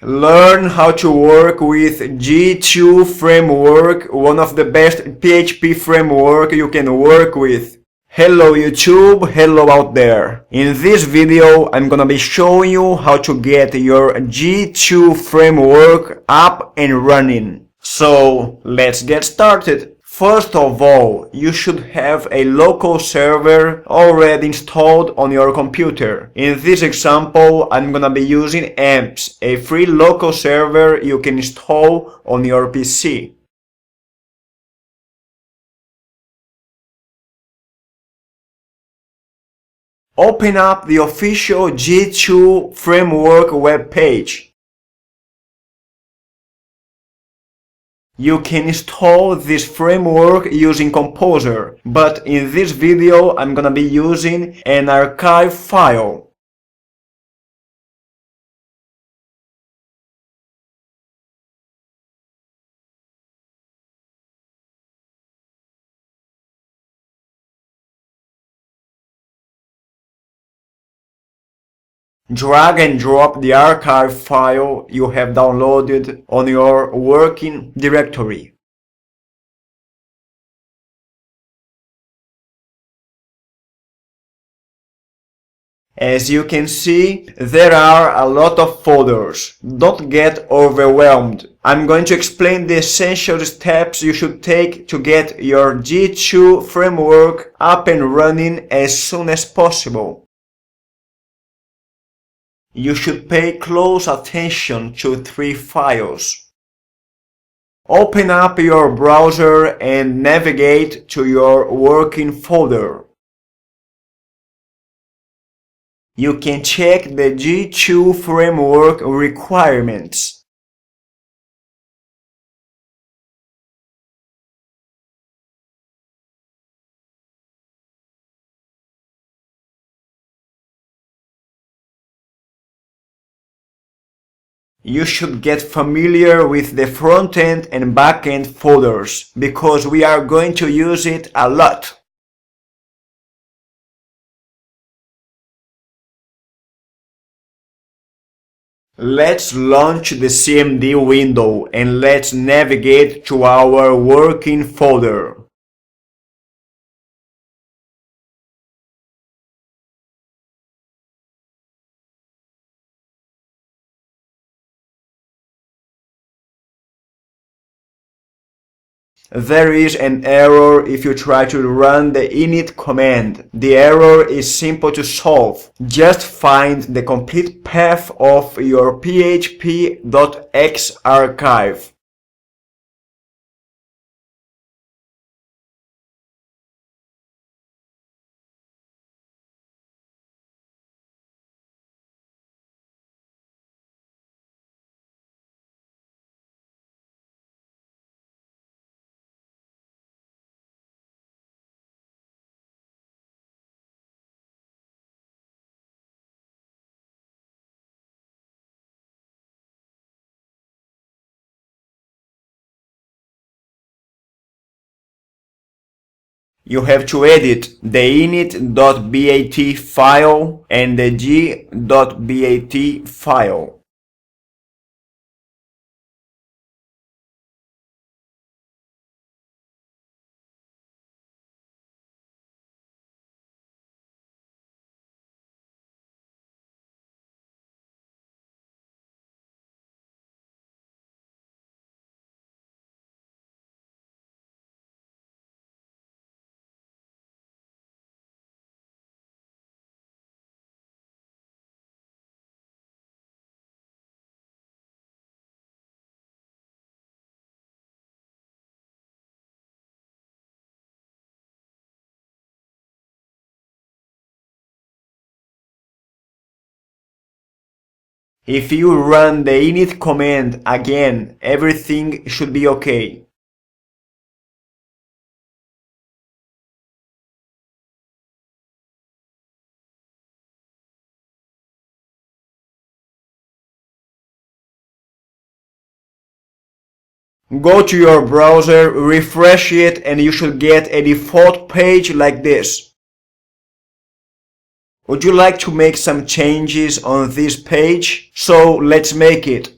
Learn how to work with Yii2 Framework, one of the best PHP framework you can work with. Hello YouTube, hello out there. In this video, I'm gonna be showing you how to get your Yii2 framework up and running. So let's get started. First of all, you should have a local server already installed on your computer. In this example, I'm gonna be using AMPS, a free local server you can install on your PC. Open up the official Yii2 Framework web page. You can install this framework using Composer, but in this video I'm gonna be using an archive file. Drag and drop the archive file you have downloaded on your working directory. As you can see, there are a lot of folders. Don't get overwhelmed. I'm going to explain the essential steps you should take to get your Yii2 framework up and running as soon as possible. You should pay close attention to three files. Open up your browser and navigate to your working folder. You can check the Yii2 framework requirements. You should get familiar with the front-end and back-end folders, because we are going to use it a lot. Let's launch the CMD window and let's navigate to our working folder. There is an error if you try to run the init command. The error is simple to solve. Just find the complete path of your php.x archive. You have to edit the init.bat file and the g.bat file. If you run the init command again, everything should be okay. Go to your browser, refresh it, and you should get a default page like this. Would you like to make some changes on this page? So let's make it.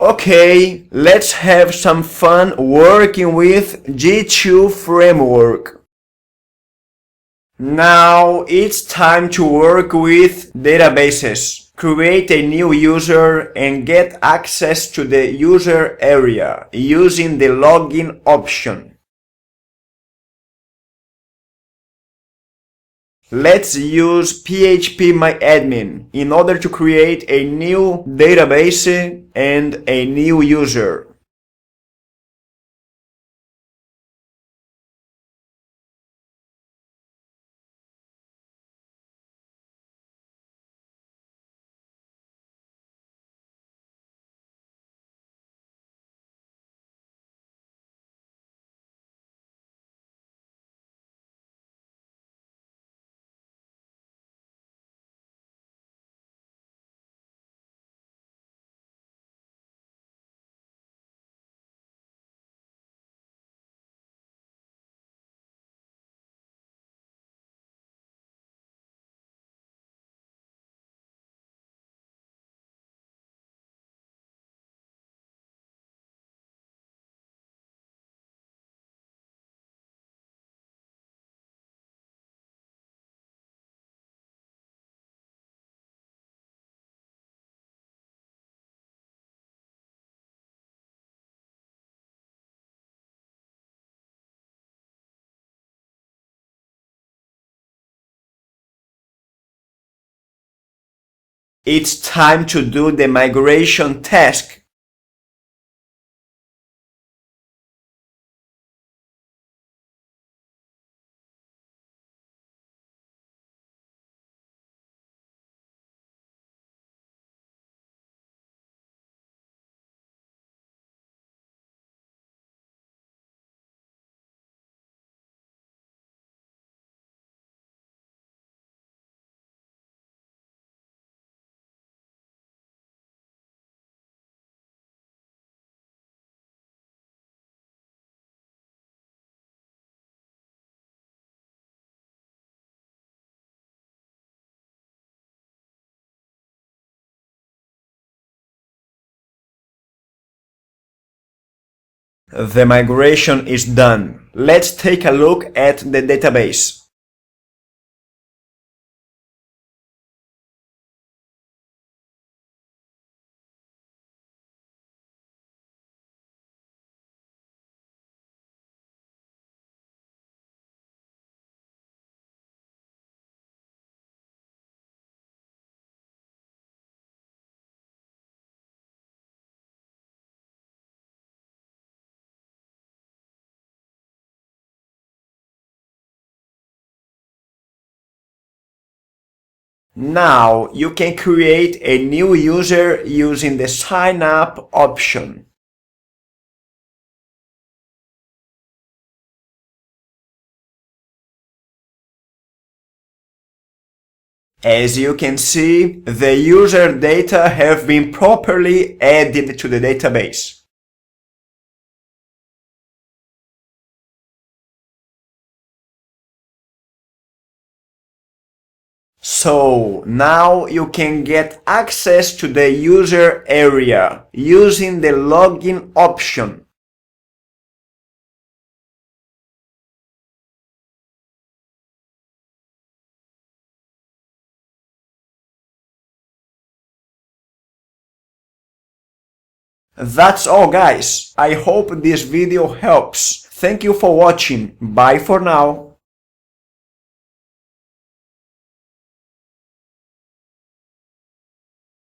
Okay, let's have some fun working with Yii2 Framework. Now it's time to work with databases. Create a new user and get access to the user area using the login option. Let's use PHPMyAdmin in order to create a new database and a new user. It's time to do the migration task. The migration is done. Let's take a look at the database. Now you can create a new user using the sign up option. As you can see, the user data have been properly added to the database. So now you can get access to the user area using the login option. That's all, guys. I hope this video helps. Thank you for watching. Bye for now.